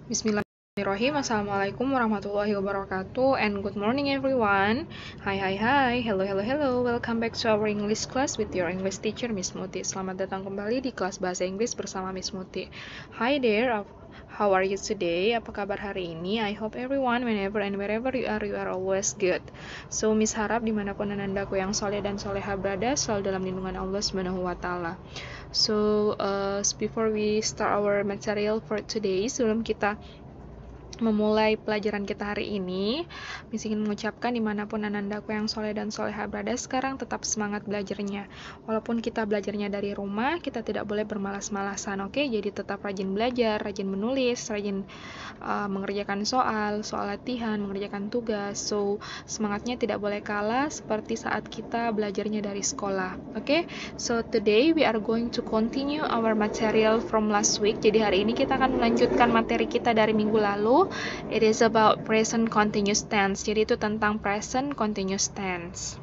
Bismillahirrahmanirrahim. Assalamualaikum warahmatullahi wabarakatuh. And good morning everyone. Hi. Hello. Welcome back to our English class with your English teacher Miss Muti. Selamat datang kembali di kelas bahasa Inggris bersama Miss Muti. Hi there. How are you today? Apa kabar hari ini? I hope everyone, whenever and wherever you are always good. So, Miss harap dimanapun anandaku yang soleh dan soleha berada, selalu dalam lindungan Allah Subhanahu wa Ta'ala. So, before we start our material for today, sebelum kita memulai pelajaran kita hari ini, Miss ingin mengucapkan dimanapun anandaku yang soleh dan soleha berada sekarang, tetap semangat belajarnya. Walaupun kita belajarnya dari rumah, kita tidak boleh bermalas-malasan, oke? Jadi tetap rajin belajar, rajin menulis, rajin mengerjakan soal latihan, mengerjakan tugas. So, semangatnya tidak boleh kalah seperti saat kita belajarnya dari sekolah, oke? So, today we are going to continue our material from last week. Jadi hari ini kita akan melanjutkan materi kita dari minggu lalu. It is about present continuous tense. Jadi itu tentang present continuous tense.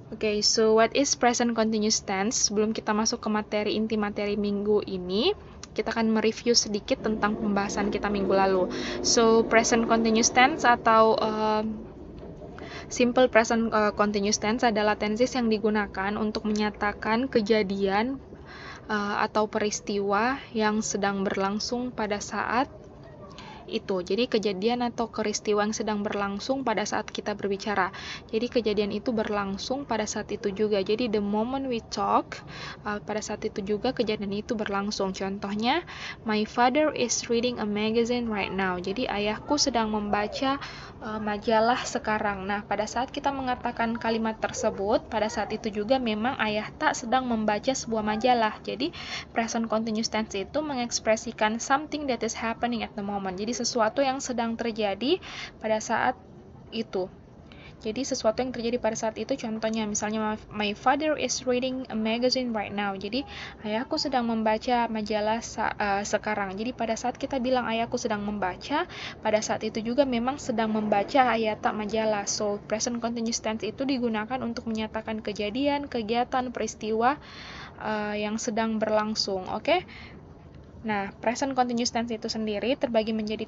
Okay, so what is present continuous tense? Sebelum kita masuk ke materi inti materi minggu ini, kita akan mereview sedikit tentang pembahasan kita minggu lalu. So, present continuous tense atau simple present continuous tense adalah tenses yang digunakan untuk menyatakan kejadian atau peristiwa yang sedang berlangsung pada saat itu. Jadi kejadian atau peristiwa yang sedang berlangsung pada saat kita berbicara. Jadi kejadian itu berlangsung pada saat itu juga. Jadi the moment we talk, pada saat itu juga kejadian itu berlangsung. Contohnya, my father is reading a magazine right now. Jadi ayahku sedang membaca majalah sekarang. Nah, pada saat kita mengatakan kalimat tersebut, pada saat itu juga memang ayah tak sedang membaca sebuah majalah. Jadi present continuous tense itu mengekspresikan something that is happening at the moment. Jadi sesuatu yang sedang terjadi pada saat itu. Jadi sesuatu yang terjadi pada saat itu, contohnya misalnya my father is reading a magazine right now. Jadi ayahku sedang membaca majalah sekarang. Jadi pada saat kita bilang ayahku sedang membaca, pada saat itu juga memang sedang membaca ayat majalah. So present continuous tense itu digunakan untuk menyatakan kejadian, kegiatan, peristiwa yang sedang berlangsung. Oke? Nah, present continuous tense itu sendiri terbagi menjadi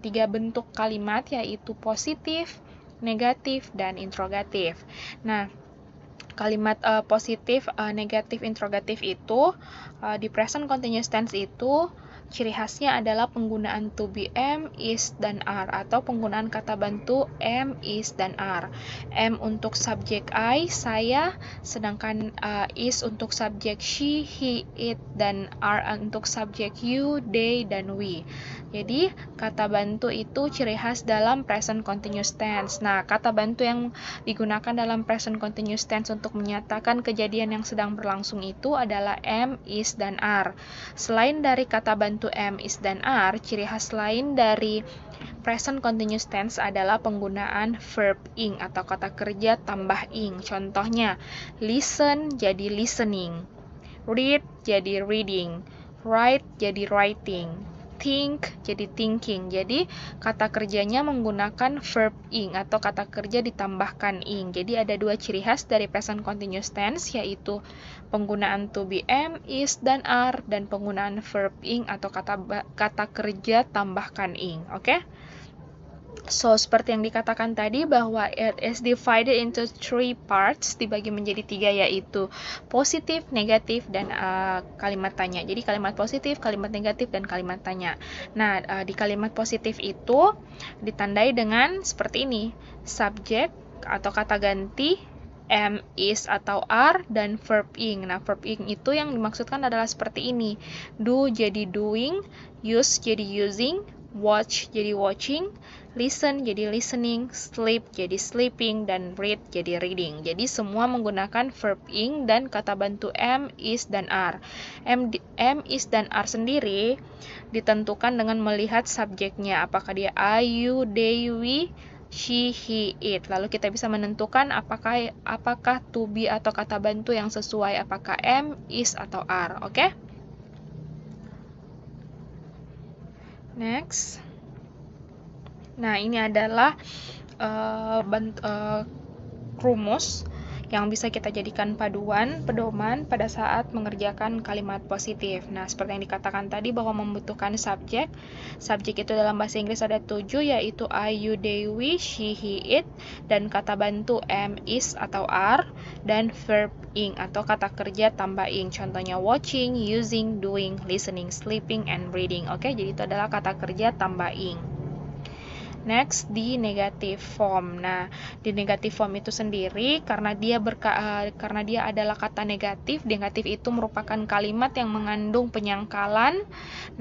tiga bentuk kalimat, yaitu positif, negatif, dan interrogatif. Nah, kalimat positif, negatif, interrogatif itu di present continuous tense itu ciri khasnya adalah penggunaan to be, am, is, dan are, atau penggunaan kata bantu am, is, dan are. Am untuk subjek I, saya, sedangkan is untuk subjek she, he, it, dan are untuk subjek you, they, dan we. Jadi, kata bantu itu ciri khas dalam present continuous tense. Nah, kata bantu yang digunakan dalam present continuous tense untuk menyatakan kejadian yang sedang berlangsung itu adalah am, is, dan are. Selain dari kata bantu am, is, dan are, ciri khas lain dari present continuous tense adalah penggunaan verb ing atau kata kerja tambah ing. Contohnya, listen jadi listening, read jadi reading, write jadi writing, think jadi thinking. Jadi kata kerjanya menggunakan verb ing atau kata kerja ditambahkan ing. Jadi ada dua ciri khas dari present continuous tense, yaitu penggunaan to be, am, is, dan are, dan penggunaan verb ing atau kata kerja tambahkan ing. Oke? So, seperti yang dikatakan tadi bahwa it is divided into three parts, dibagi menjadi tiga, yaitu positif, negatif, dan kalimat tanya. Jadi kalimat positif, kalimat negatif, dan kalimat tanya. Nah, di kalimat positif itu ditandai dengan seperti ini, subjek atau kata ganti, am, is, atau are, dan verb ing. Nah, verb ing itu yang dimaksudkan adalah seperti ini, do jadi doing, use jadi using, watch jadi watching, listen jadi listening, sleep jadi sleeping, dan read jadi reading. Jadi semua menggunakan verb ing dan kata bantu am, is, dan are. Am, is, dan are sendiri ditentukan dengan melihat subjeknya, apakah dia I, you, they, we, she, he, it. Lalu kita bisa menentukan apakah to be atau kata bantu yang sesuai, apakah am, is, atau are. Oke? Next. Nah, ini adalah rumus yang bisa kita jadikan pedoman pada saat mengerjakan kalimat positif. Nah, seperti yang dikatakan tadi bahwa membutuhkan subjek. Subjek itu dalam bahasa Inggris ada 7, yaitu I, you, they, we, she, he, it, dan kata bantu am, is, atau are, dan verb ing atau kata kerja tambah ing. Contohnya watching, using, doing, listening, sleeping, and reading. Oke, jadi itu adalah kata kerja tambah ing. Next, di negative form. Nah, di negative form itu sendiri karena dia adalah kata negatif itu merupakan kalimat yang mengandung penyangkalan.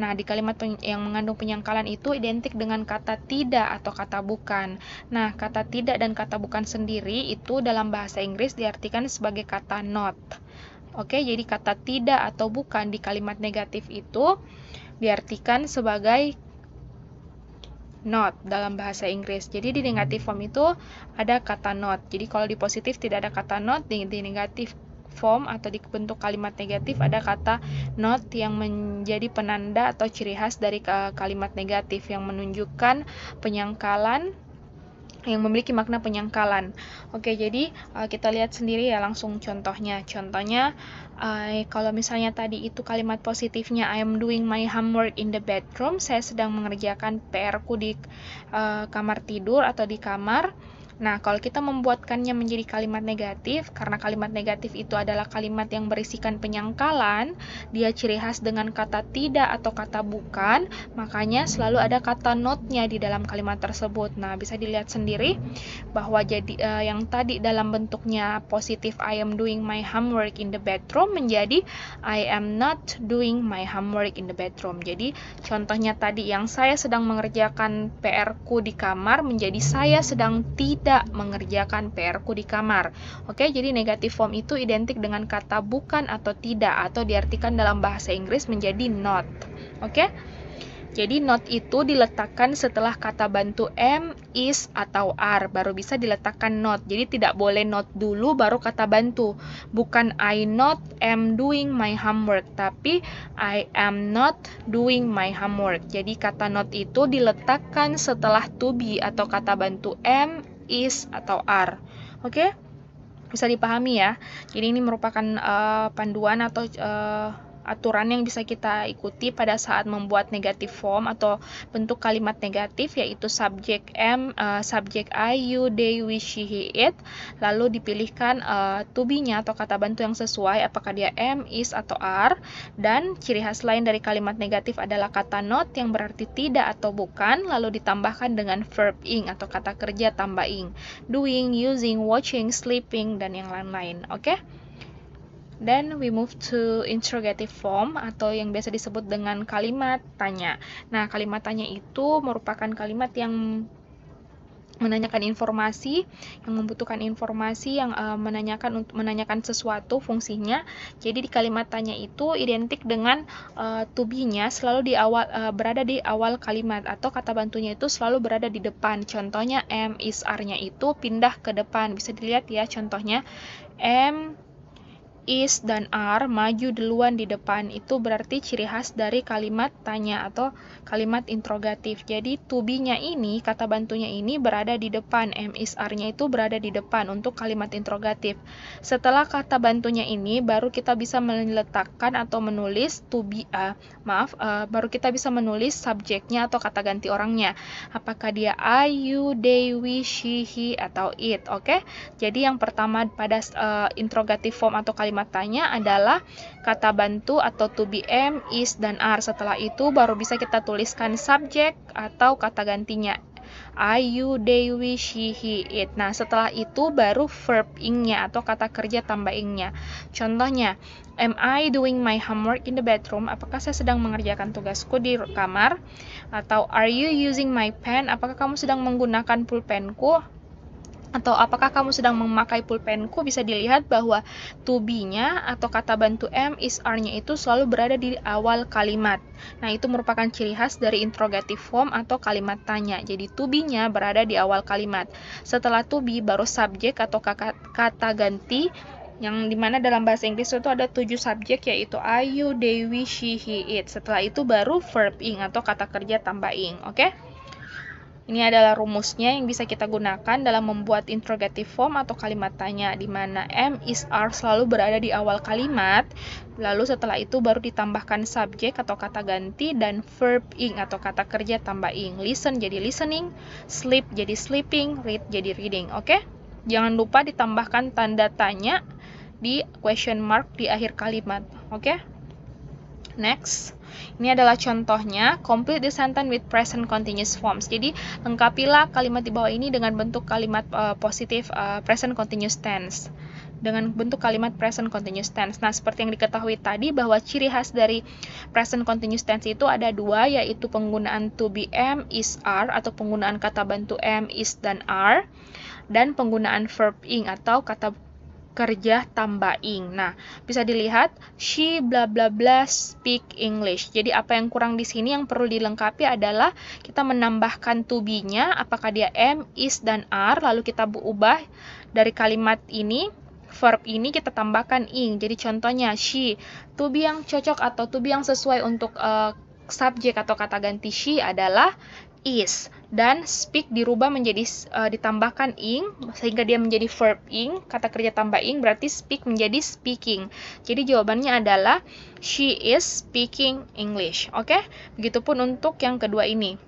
Nah, di kalimat yang mengandung penyangkalan itu identik dengan kata tidak atau kata bukan. Nah, kata tidak dan kata bukan sendiri itu dalam bahasa Inggris diartikan sebagai kata not. Oke, jadi kata tidak atau bukan di kalimat negatif itu diartikan sebagai not dalam bahasa Inggris. Jadi di negative form itu ada kata not. Jadi kalau di positif tidak ada kata not, di negative form atau di bentuk kalimat negatif ada kata not yang menjadi penanda atau ciri khas dari kalimat negatif yang menunjukkan penyangkalan, yang memiliki makna penyangkalan. Oke, jadi kita lihat sendiri ya langsung contohnya. Contohnya, kalau misalnya tadi itu kalimat positifnya I am doing my homework in the bedroom, saya sedang mengerjakan PR-ku di kamar tidur atau di kamar. Nah, kalau kita membuatkannya menjadi kalimat negatif, karena kalimat negatif itu adalah kalimat yang berisikan penyangkalan, dia ciri khas dengan kata tidak atau kata bukan, makanya selalu ada kata not-nya di dalam kalimat tersebut. Nah, bisa dilihat sendiri bahwa yang tadi dalam bentuknya positif I am doing my homework in the bedroom menjadi I am not doing my homework in the bedroom. Jadi, contohnya tadi yang saya sedang mengerjakan PR-ku di kamar menjadi saya sedang tidak mengerjakan PR-ku di kamar. Oke, jadi negative form itu identik dengan kata bukan atau tidak, atau diartikan dalam bahasa Inggris menjadi not. Oke, jadi not itu diletakkan setelah kata bantu am, is, atau are, baru bisa diletakkan not. Jadi tidak boleh not dulu baru kata bantu. Bukan I not am doing my homework, tapi I am not doing my homework. Jadi kata not itu diletakkan setelah to be atau kata bantu am, is, atau are. Oke? Bisa dipahami ya. Jadi ini merupakan panduan atau aturan yang bisa kita ikuti pada saat membuat negative form atau bentuk kalimat negatif, yaitu subjek am, subjek I, you, they, we, she, he, it, lalu dipilihkan to be-nya atau kata bantu yang sesuai, apakah dia am, is, atau are, dan ciri khas lain dari kalimat negatif adalah kata not yang berarti tidak atau bukan, lalu ditambahkan dengan verb ing atau kata kerja tambah ing, doing, using, watching, sleeping, dan yang lain-lain. Oke? Then we move to interrogative form atau yang biasa disebut dengan kalimat tanya. Nah, kalimat tanya itu merupakan kalimat yang menanyakan informasi, yang membutuhkan informasi, yang menanyakan sesuatu fungsinya. Jadi di kalimat tanya itu identik dengan to be-nya selalu berada di awal kalimat atau kata bantunya itu selalu berada di depan. Contohnya am, is, are-nya itu pindah ke depan. Bisa dilihat ya contohnya am, is, dan are maju duluan di depan. Itu berarti ciri khas dari kalimat tanya atau kalimat interrogatif. Jadi to be-nya ini, kata bantunya ini berada di depan, am, is, are-nya itu berada di depan untuk kalimat interrogatif. Setelah kata bantunya ini baru kita bisa meletakkan atau menulis to be, baru kita bisa menulis subjeknya atau kata ganti orangnya. Apakah dia I, you, they, we, she, he, atau it. Oke? Jadi yang pertama pada interrogative form atau kalimat tanya adalah kata bantu atau to be am, is, dan are. Setelah itu baru bisa kita tuliskan subjek atau kata gantinya I, you, they, we, she, he, it. Nah, setelah itu baru verb ing-nya atau kata kerja tambah ing-nya. Contohnya, am I doing my homework in the bedroom? Apakah saya sedang mengerjakan tugasku di kamar? Atau are you using my pen? Apakah kamu sedang menggunakan pulpenku? Atau apakah kamu sedang memakai pulpenku? Bisa dilihat bahwa to be-nya atau kata bantu am, is, are-nya itu selalu berada di awal kalimat. Nah, itu merupakan ciri khas dari interrogative form atau kalimat tanya. Jadi to be-nya berada di awal kalimat. Setelah to be baru subjek atau kata ganti, yang dimana dalam bahasa Inggris itu ada 7 subjek, yaitu I, you, they, we, she, he, it. Setelah itu baru verb ing atau kata kerja tambah ing. Oke? Ini adalah rumusnya yang bisa kita gunakan dalam membuat interrogative form atau kalimat tanya, di mana am, is, are selalu berada di awal kalimat, lalu setelah itu baru ditambahkan subjek atau kata ganti, dan verb ing atau kata kerja tambah ing. Listen jadi listening, sleep jadi sleeping, read jadi reading. Oke? Jangan lupa ditambahkan tanda tanya di question mark di akhir kalimat. Oke? Next, ini adalah contohnya. Complete the sentence with present continuous forms. Jadi, lengkapilah kalimat di bawah ini dengan bentuk kalimat positif present continuous tense. Dengan bentuk kalimat present continuous tense. Nah, seperti yang diketahui tadi bahwa ciri khas dari present continuous tense itu ada dua, yaitu penggunaan to be, am, is, are, atau penggunaan kata bantu am, is, dan are, dan penggunaan verb ing atau kata kerja tambah ing. Nah, bisa dilihat she bla bla bla speak English. Jadi apa yang kurang di sini yang perlu dilengkapi adalah kita menambahkan to be-nya, apakah dia am, is, dan are, lalu kita ubah dari kalimat ini, verb ini kita tambahkan ing. Jadi contohnya she, to be yang cocok atau to be yang sesuai untuk subjek atau kata ganti she adalah is, dan speak dirubah menjadi ditambahkan ing sehingga dia menjadi verb ing, kata kerja tambah ing, berarti speak menjadi speaking. Jadi jawabannya adalah she is speaking English. Oke? Begitupun untuk yang kedua ini.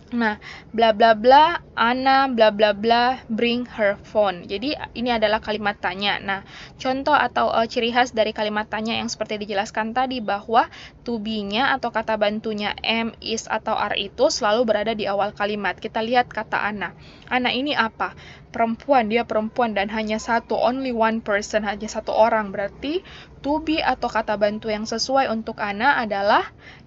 Nah, bla bla bla, Anna bla bla bla bring her phone. Jadi ini adalah kalimat tanya. Nah, contoh atau ciri khas dari kalimat tanya yang seperti dijelaskan tadi bahwa to be-nya atau kata bantunya am, is, atau are itu selalu berada di awal kalimat. Kita lihat kata Anna. Anna ini apa? Perempuan, dia perempuan dan hanya satu, only one person, hanya satu orang. Berarti to be atau kata bantu yang sesuai untuk Anna adalah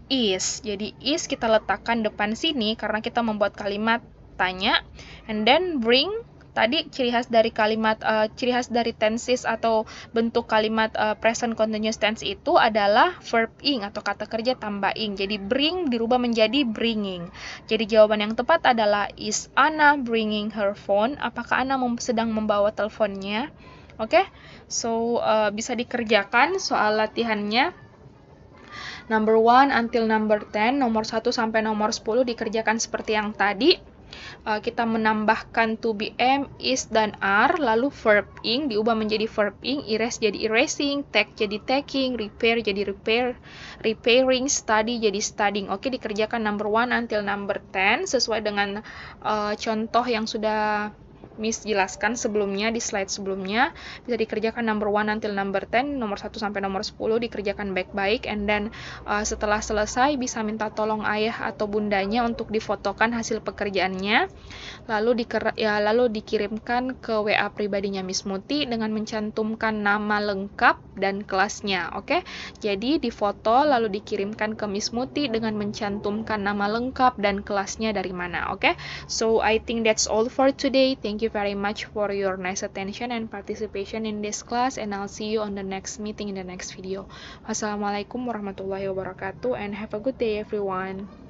is. Jadi is kita letakkan depan sini karena kita membuat kalimat tanya. And then bring, tadi ciri khas dari kalimat ciri khas dari tenses atau bentuk kalimat present continuous tense itu adalah verb ing atau kata kerja tambah ing. Jadi bring dirubah menjadi bringing. Jadi jawaban yang tepat adalah is Anna bringing her phone? Apakah Anna sedang membawa teleponnya? Oke? So bisa dikerjakan soal latihannya. Number 1 until number 10, nomor 1 sampai nomor 10 dikerjakan seperti yang tadi. Kita menambahkan to be, am, is, dan are, lalu verb ing diubah menjadi verb ing, erase jadi erasing, take jadi taking, repair jadi repairing, study jadi studying. Oke, dikerjakan number 1 until number 10 sesuai dengan contoh yang sudah Miss jelaskan sebelumnya di slide sebelumnya. Bisa dikerjakan number 1 until number 10, nomor 1 sampai nomor 10 dikerjakan baik-baik, and then setelah selesai bisa minta tolong ayah atau bundanya untuk difotokan hasil pekerjaannya, lalu dikirimkan ke WA pribadinya Miss Muti dengan mencantumkan nama lengkap dan kelasnya. Oke, jadi difoto lalu dikirimkan ke Miss Muti dengan mencantumkan nama lengkap dan kelasnya dari mana. Oke, so I think that's all for today. Thank you very much for your nice attention and participation in this class, and I'll see you on the next meeting in the next video. Wassalamualaikum warahmatullahi wabarakatuh, and have a good day everyone.